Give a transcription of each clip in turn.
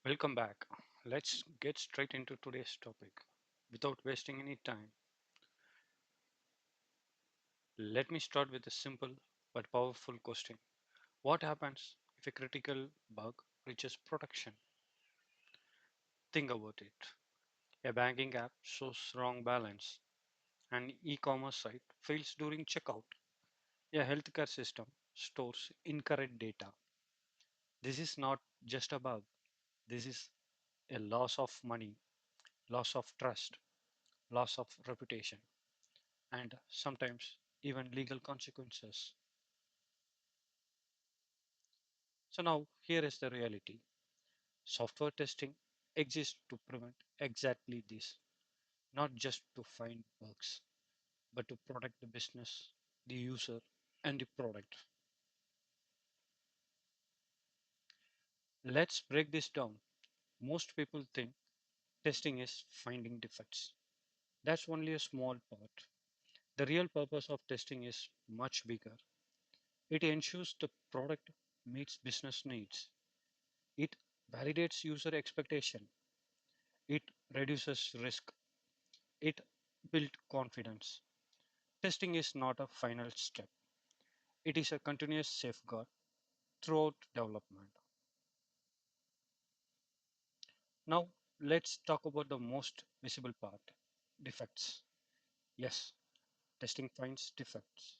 Welcome back. Let's get straight into today's topic. Without wasting any time, let me start with a simple but powerful question. What happens if a critical bug reaches production? Think about it. A banking app shows wrong balance. An e-commerce site fails during checkout. A healthcare system stores incorrect data. This is not just a bug. This is a loss of money, loss of trust, loss of reputation, and sometimes even legal consequences. So now here is the reality. Software testing exists to prevent exactly this, not just to find bugs, but to protect the business, the user, and the product. Let's break this down. Most people think testing is finding defects. That's only a small part. The real purpose of testing is much bigger. It ensures the product meets business needs. It validates user expectation. It reduces risk. It builds confidence. Testing is not a final step. It is a continuous safeguard throughout development. Now, let's talk about the most visible part, defects. Yes, testing finds defects.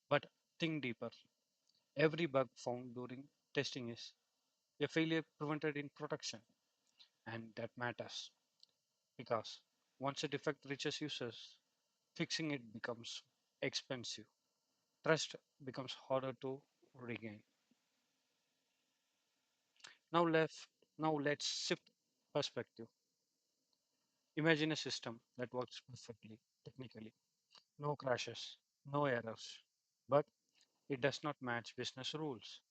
But think deeper. Every bug found during testing is a failure prevented in production. And that matters because once a defect reaches users, fixing it becomes expensive. Trust becomes harder to regain. Now left now let's shift perspective. Imagine a system that works perfectly technically, no crashes, no errors, but it does not match business rules.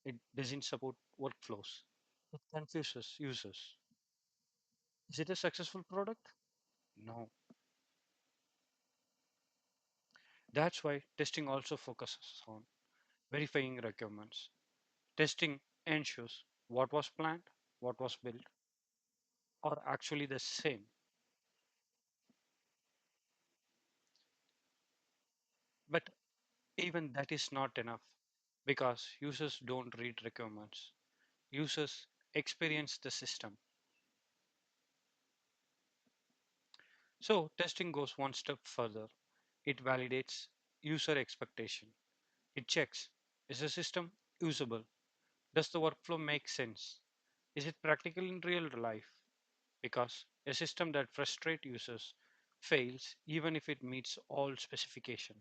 It doesn't support workflows. It confuses users. Is it a successful product? No. That's why testing also focuses on verifying requirements. Testing ensures what was planned, what was built, are actually the same. But even that is not enough because users don't read requirements. Users experience the system. So testing goes one step further. It validates user expectation. It checks, is the system usable? Does the workflow make sense? Is it practical in real life? Because a system that frustrates users fails even if it meets all specification.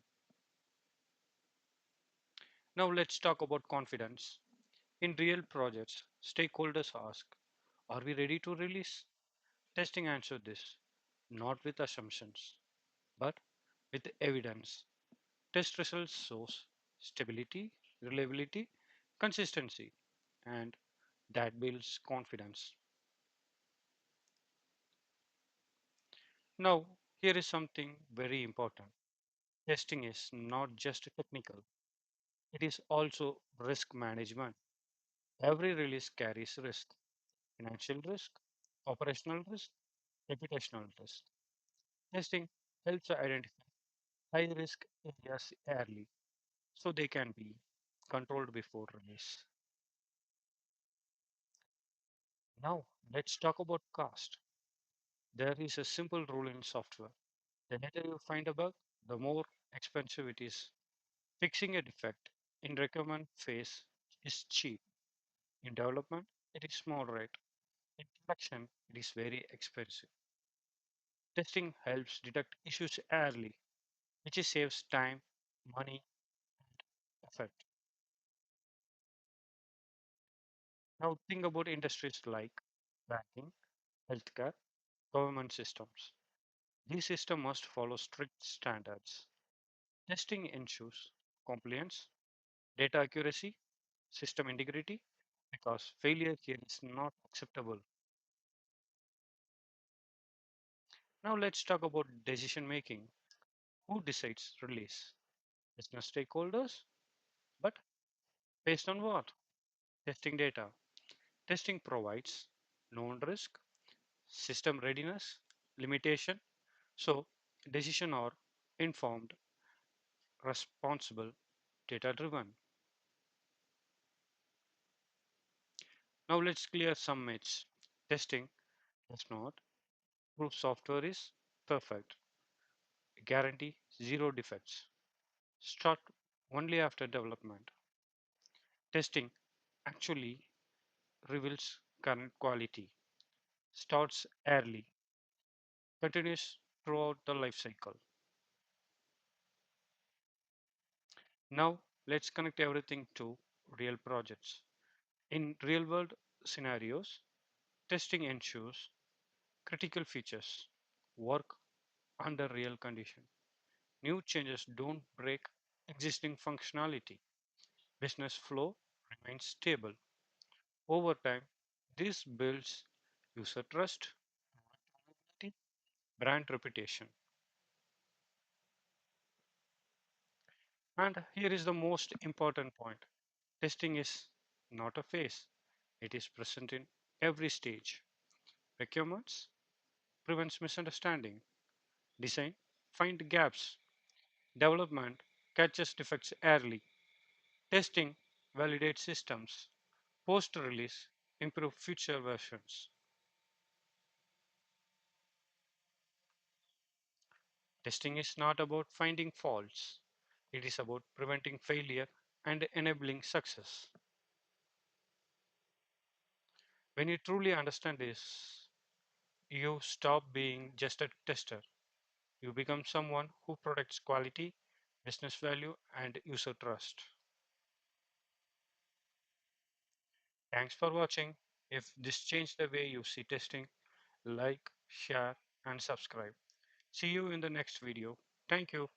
Now let's talk about confidence. In real projects, stakeholders ask, are we ready to release? Testing answer this, not with assumptions, but with evidence. Test results shows stability, reliability, consistency, and that builds confidence. Now, here is something very important. Testing is not just technical, it is also risk management. Every release carries risk, financial risk, operational risk, reputational risk. Testing helps identify high risk areas early so they can be controlled before release. Now, let's talk about cost. There is a simple rule in software. The later you find a bug, the more expensive it is. Fixing a defect in requirement phase is cheap. In development, it is moderate. In production, it is very expensive. Testing helps detect issues early, which saves time, money, and effort. Now think about industries like banking, healthcare, government systems. These systems must follow strict standards. Testing ensures compliance, data accuracy, system integrity, because failure here is not acceptable. Now let's talk about decision making. Who decides release? Business stakeholders, but based on what? Testing data. Testing provides known risk, system readiness, limitation. So, decision are informed, responsible, data driven. Now, let's clear some myths. Testing does not prove software is perfect, guarantee zero defects. Start only after development. Testing actually reveals current quality, starts early, continues throughout the life cycle. Now, let's connect everything to real projects. In real world scenarios, testing ensures critical features work under real condition. New changes don't break existing functionality. Business flow remains stable. Over time, this builds user trust, brand reputation. And here is the most important point. Testing is not a phase. It is present in every stage. Requirements prevents misunderstanding. Design find gaps. Development catches defects early. Testing validates systems. Post release improve future versions. Testing is not about finding faults. It is about preventing failure and enabling success. When you truly understand this, you stop being just a tester. You become someone who protects quality, business value, and user trust. Thanks for watching. If this changed the way you see testing, like, share, and subscribe. See you in the next video. Thank you.